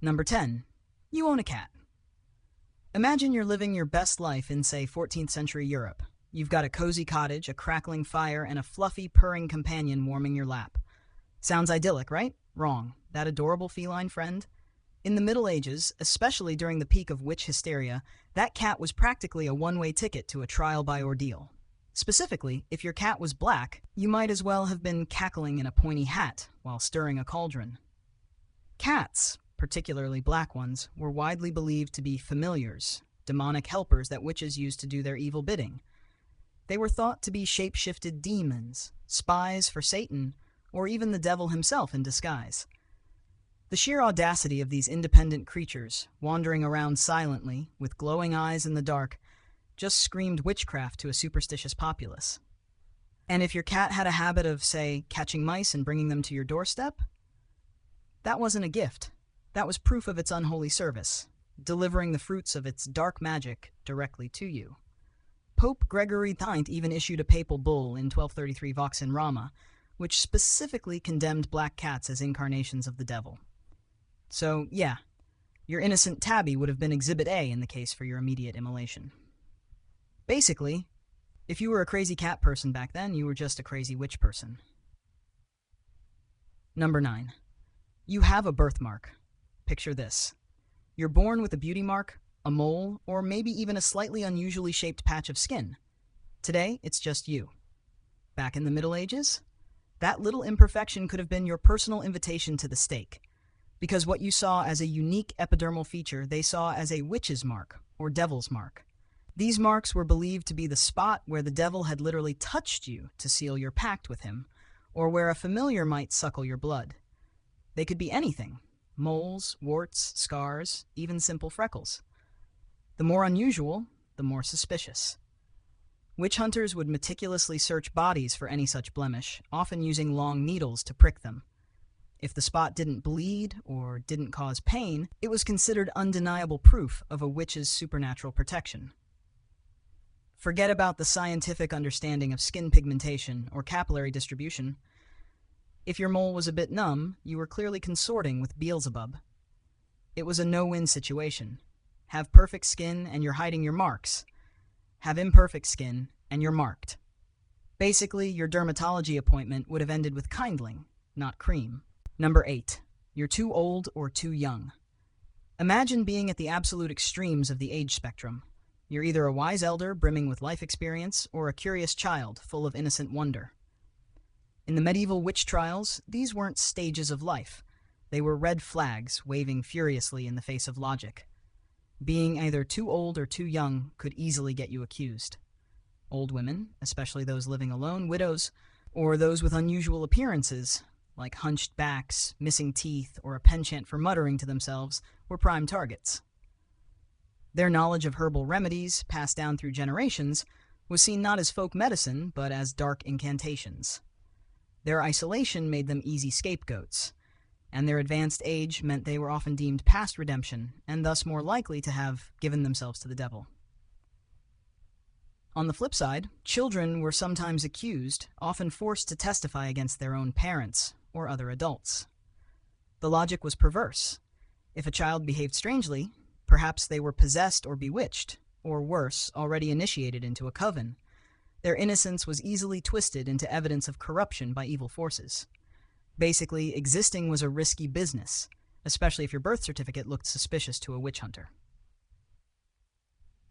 Number 10. You own a cat. Imagine you're living your best life in, say, 14th century Europe. You've got a cozy cottage, a crackling fire, and a fluffy, purring companion warming your lap. Sounds idyllic, right? Wrong. That adorable feline friend? In the Middle Ages, especially during the peak of witch hysteria, that cat was practically a one-way ticket to a trial by ordeal. Specifically, if your cat was black, you might as well have been cackling in a pointy hat while stirring a cauldron. Cats, particularly black ones, were widely believed to be familiars, demonic helpers that witches used to do their evil bidding. They were thought to be shape-shifted demons, spies for Satan, or even the devil himself in disguise. The sheer audacity of these independent creatures, wandering around silently, with glowing eyes in the dark, just screamed witchcraft to a superstitious populace. And if your cat had a habit of, say, catching mice and bringing them to your doorstep, that wasn't a gift. That was proof of its unholy service, delivering the fruits of its dark magic directly to you. Pope Gregory IX even issued a papal bull in 1233 Vox in Rama, which specifically condemned black cats as incarnations of the devil. So, yeah, your innocent tabby would have been Exhibit A in the case for your immediate immolation. Basically, if you were a crazy cat person back then, you were just a crazy witch person. Number 9. You have a birthmark. Picture this. You're born with a beauty mark, a mole, or maybe even a slightly unusually shaped patch of skin. Today, it's just you. Back in the Middle Ages, that little imperfection could have been your personal invitation to the stake, because what you saw as a unique epidermal feature, they saw as a witch's mark, or devil's mark. These marks were believed to be the spot where the devil had literally touched you to seal your pact with him, or where a familiar might suckle your blood. They could be anything: moles, warts, scars, even simple freckles. The more unusual, the more suspicious. Witch hunters would meticulously search bodies for any such blemish, often using long needles to prick them. If the spot didn't bleed or didn't cause pain, it was considered undeniable proof of a witch's supernatural protection. Forget about the scientific understanding of skin pigmentation or capillary distribution. If your mole was a bit numb, you were clearly consorting with Beelzebub. It was a no-win situation. Have perfect skin and you're hiding your marks. Have imperfect skin and you're marked. Basically, your dermatology appointment would have ended with kindling, not cream. Number 8. You're too old or too young. Imagine being at the absolute extremes of the age spectrum. You're either a wise elder brimming with life experience or a curious child full of innocent wonder. In the medieval witch trials, these weren't stages of life. They were red flags waving furiously in the face of logic. Being either too old or too young could easily get you accused. Old women, especially those living alone, widows, or those with unusual appearances, like hunched backs, missing teeth, or a penchant for muttering to themselves, were prime targets. Their knowledge of herbal remedies, passed down through generations, was seen not as folk medicine, but as dark incantations. Their isolation made them easy scapegoats, and their advanced age meant they were often deemed past redemption, and thus more likely to have given themselves to the devil. On the flip side, children were sometimes accused, often forced to testify against their own parents or other adults. The logic was perverse. If a child behaved strangely, perhaps they were possessed or bewitched, or worse, already initiated into a coven. Their innocence was easily twisted into evidence of corruption by evil forces. Basically, existing was a risky business, especially if your birth certificate looked suspicious to a witch hunter.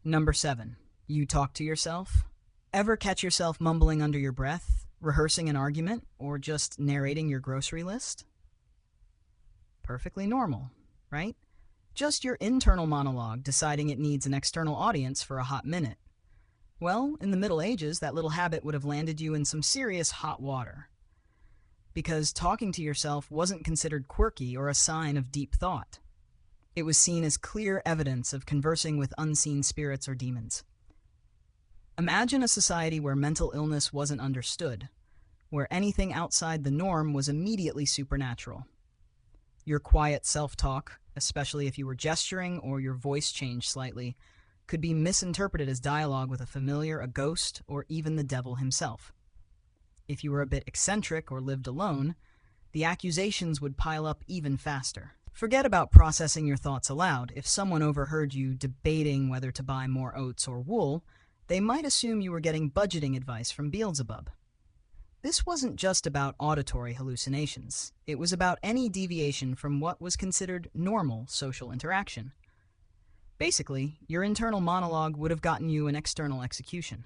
Number 7. You talk to yourself? Ever catch yourself mumbling under your breath, rehearsing an argument, or just narrating your grocery list? Perfectly normal, right? Just your internal monologue deciding it needs an external audience for a hot minute. Well, in the Middle Ages, that little habit would have landed you in some serious hot water. Because talking to yourself wasn't considered quirky or a sign of deep thought. It was seen as clear evidence of conversing with unseen spirits or demons. Imagine a society where mental illness wasn't understood, where anything outside the norm was immediately supernatural. Your quiet self-talk, especially if you were gesturing or your voice changed slightly, could be misinterpreted as dialogue with a familiar, a ghost, or even the devil himself. If you were a bit eccentric or lived alone, the accusations would pile up even faster. Forget about processing your thoughts aloud. If someone overheard you debating whether to buy more oats or wool, they might assume you were getting budgeting advice from Beelzebub. This wasn't just about auditory hallucinations. It was about any deviation from what was considered normal social interaction. Basically, your internal monologue would have gotten you an external execution.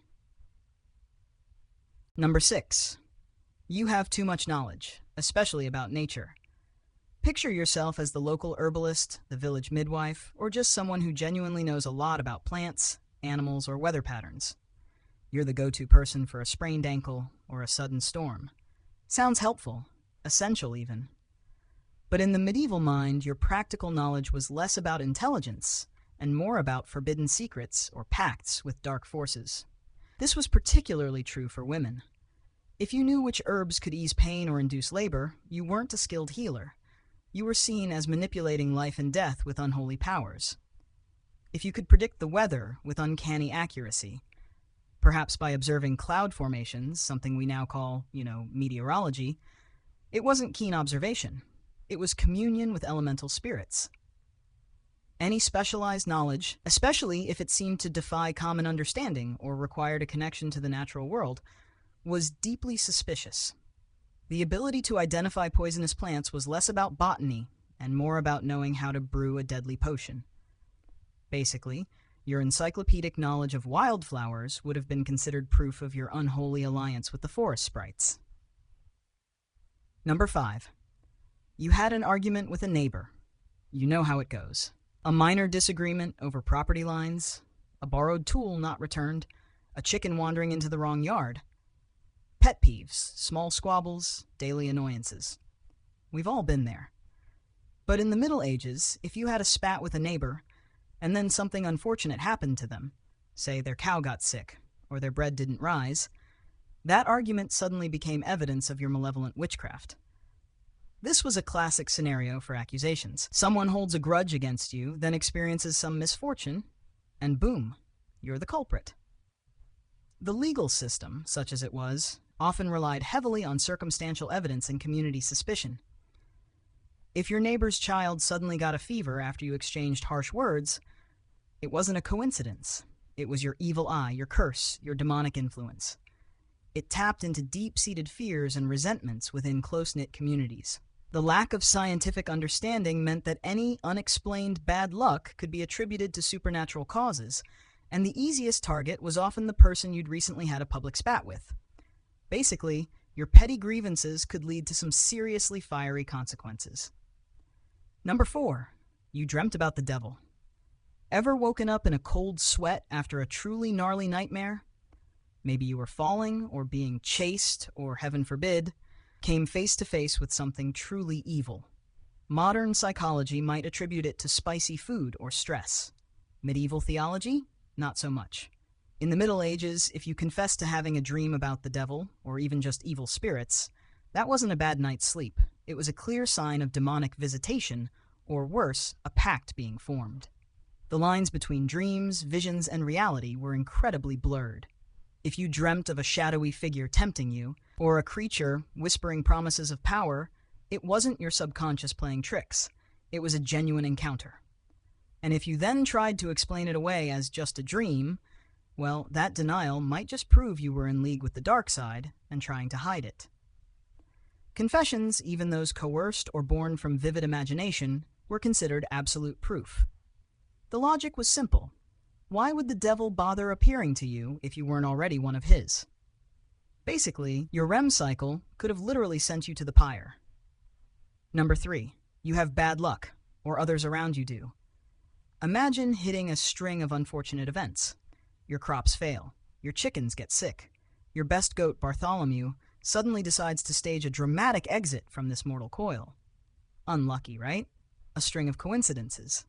Number 6. You have too much knowledge, especially about nature. Picture yourself as the local herbalist, the village midwife, or just someone who genuinely knows a lot about plants, animals, or weather patterns. You're the go-to person for a sprained ankle or a sudden storm. Sounds helpful, essential even. But in the medieval mind, your practical knowledge was less about intelligence and more about forbidden secrets or pacts with dark forces. This was particularly true for women. If you knew which herbs could ease pain or induce labor, you weren't a skilled healer. You were seen as manipulating life and death with unholy powers. If you could predict the weather with uncanny accuracy, perhaps by observing cloud formations, something we now call, meteorology, it wasn't keen observation. It was communion with elemental spirits. Any specialized knowledge, especially if it seemed to defy common understanding or required a connection to the natural world, was deeply suspicious. The ability to identify poisonous plants was less about botany and more about knowing how to brew a deadly potion. Basically, your encyclopedic knowledge of wildflowers would have been considered proof of your unholy alliance with the forest sprites. Number 5. You had an argument with a neighbor. You know how it goes. A minor disagreement over property lines, a borrowed tool not returned, a chicken wandering into the wrong yard. Pet peeves, small squabbles, daily annoyances. We've all been there. But in the Middle Ages, if you had a spat with a neighbor, and then something unfortunate happened to them, say their cow got sick, or their bread didn't rise, that argument suddenly became evidence of your malevolent witchcraft. This was a classic scenario for accusations. Someone holds a grudge against you, then experiences some misfortune, and boom, you're the culprit. The legal system, such as it was, often relied heavily on circumstantial evidence and community suspicion. If your neighbor's child suddenly got a fever after you exchanged harsh words, it wasn't a coincidence. It was your evil eye, your curse, your demonic influence. It tapped into deep-seated fears and resentments within close-knit communities. The lack of scientific understanding meant that any unexplained bad luck could be attributed to supernatural causes, and the easiest target was often the person you'd recently had a public spat with. Basically, your petty grievances could lead to some seriously fiery consequences. Number 4. You dreamt about the devil. Ever woken up in a cold sweat after a truly gnarly nightmare? Maybe you were falling or being chased or, heaven forbid, came face to face with something truly evil. Modern psychology might attribute it to spicy food or stress. Medieval theology? Not so much. In the Middle Ages, if you confessed to having a dream about the devil, or even just evil spirits, that wasn't a bad night's sleep. It was a clear sign of demonic visitation, or worse, a pact being formed. The lines between dreams, visions, and reality were incredibly blurred. If you dreamt of a shadowy figure tempting you, or a creature whispering promises of power, it wasn't your subconscious playing tricks. It was a genuine encounter. And if you then tried to explain it away as just a dream, well, that denial might just prove you were in league with the dark side and trying to hide it. Confessions, even those coerced or born from vivid imagination, were considered absolute proof. The logic was simple. Why would the devil bother appearing to you if you weren't already one of his? Basically, your REM cycle could have literally sent you to the pyre. Number 3. You have bad luck, or others around you do. Imagine hitting a string of unfortunate events. Your crops fail, your chickens get sick, your best goat Bartholomew suddenly decides to stage a dramatic exit from this mortal coil. Unlucky, right? A string of coincidences.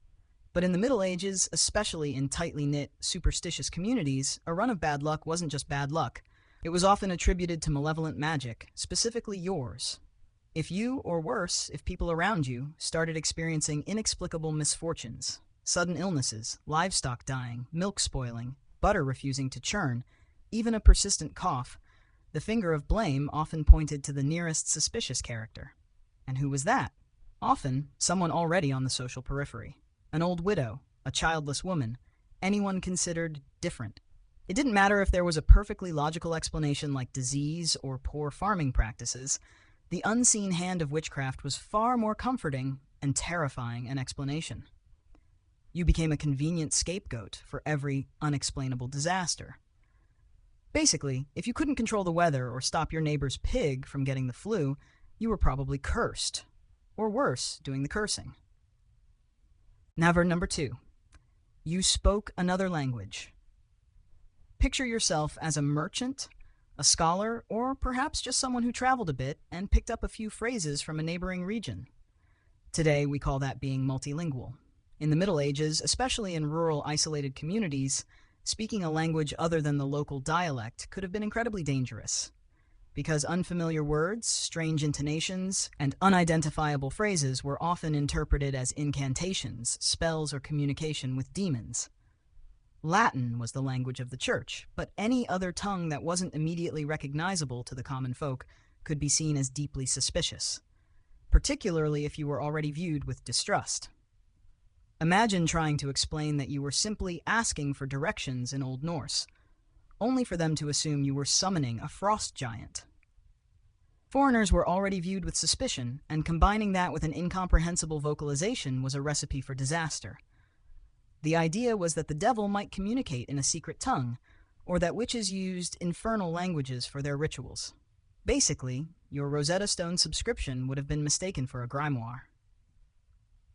But in the Middle Ages, especially in tightly knit, superstitious communities, a run of bad luck wasn't just bad luck. It was often attributed to malevolent magic, specifically yours. If you, or worse, if people around you, started experiencing inexplicable misfortunes, sudden illnesses, livestock dying, milk spoiling, butter refusing to churn, even a persistent cough, the finger of blame often pointed to the nearest suspicious character. And who was that? Often, someone already on the social periphery. An old widow, a childless woman, anyone considered different. It didn't matter if there was a perfectly logical explanation like disease or poor farming practices. The unseen hand of witchcraft was far more comforting and terrifying an explanation. You became a convenient scapegoat for every unexplainable disaster. Basically, if you couldn't control the weather or stop your neighbor's pig from getting the flu, you were probably cursed, or worse, doing the cursing. Number 2. You spoke another language. Picture yourself as a merchant, a scholar, or perhaps just someone who traveled a bit and picked up a few phrases from a neighboring region. Today, we call that being multilingual. In the Middle Ages, especially in rural, isolated communities, speaking a language other than the local dialect could have been incredibly dangerous. Because unfamiliar words, strange intonations, and unidentifiable phrases were often interpreted as incantations, spells, or communication with demons. Latin was the language of the church, but any other tongue that wasn't immediately recognizable to the common folk could be seen as deeply suspicious, particularly if you were already viewed with distrust. Imagine trying to explain that you were simply asking for directions in Old Norse, only for them to assume you were summoning a frost giant. Foreigners were already viewed with suspicion, and combining that with an incomprehensible vocalization was a recipe for disaster. The idea was that the devil might communicate in a secret tongue, or that witches used infernal languages for their rituals. Basically, your Rosetta Stone subscription would have been mistaken for a grimoire.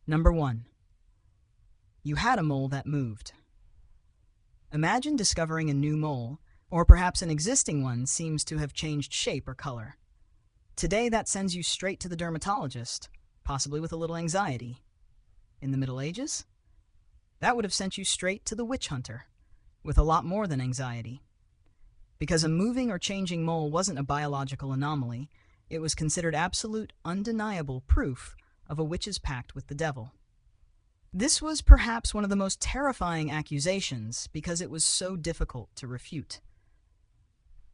Number 1. You had a mole that moved. Imagine discovering a new mole, or perhaps an existing one seems to have changed shape or color. Today, that sends you straight to the dermatologist, possibly with a little anxiety. In the Middle Ages, that would have sent you straight to the witch hunter, with a lot more than anxiety. Because a moving or changing mole wasn't a biological anomaly, it was considered absolute, undeniable proof of a witch's pact with the devil. This was perhaps one of the most terrifying accusations because it was so difficult to refute.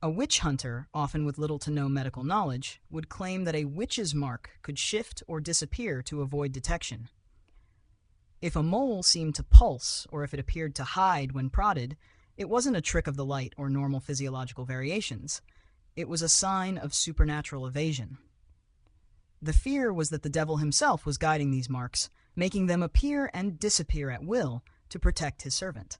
A witch hunter, often with little to no medical knowledge, would claim that a witch's mark could shift or disappear to avoid detection. If a mole seemed to pulse, or if it appeared to hide when prodded, it wasn't a trick of the light or normal physiological variations. It was a sign of supernatural evasion. The fear was that the devil himself was guiding these marks, making them appear and disappear at will to protect his servant.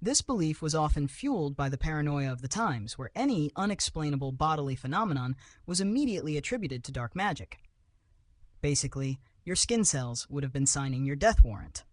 This belief was often fueled by the paranoia of the times, where any unexplainable bodily phenomenon was immediately attributed to dark magic. Basically, your skin cells would have been signing your death warrant.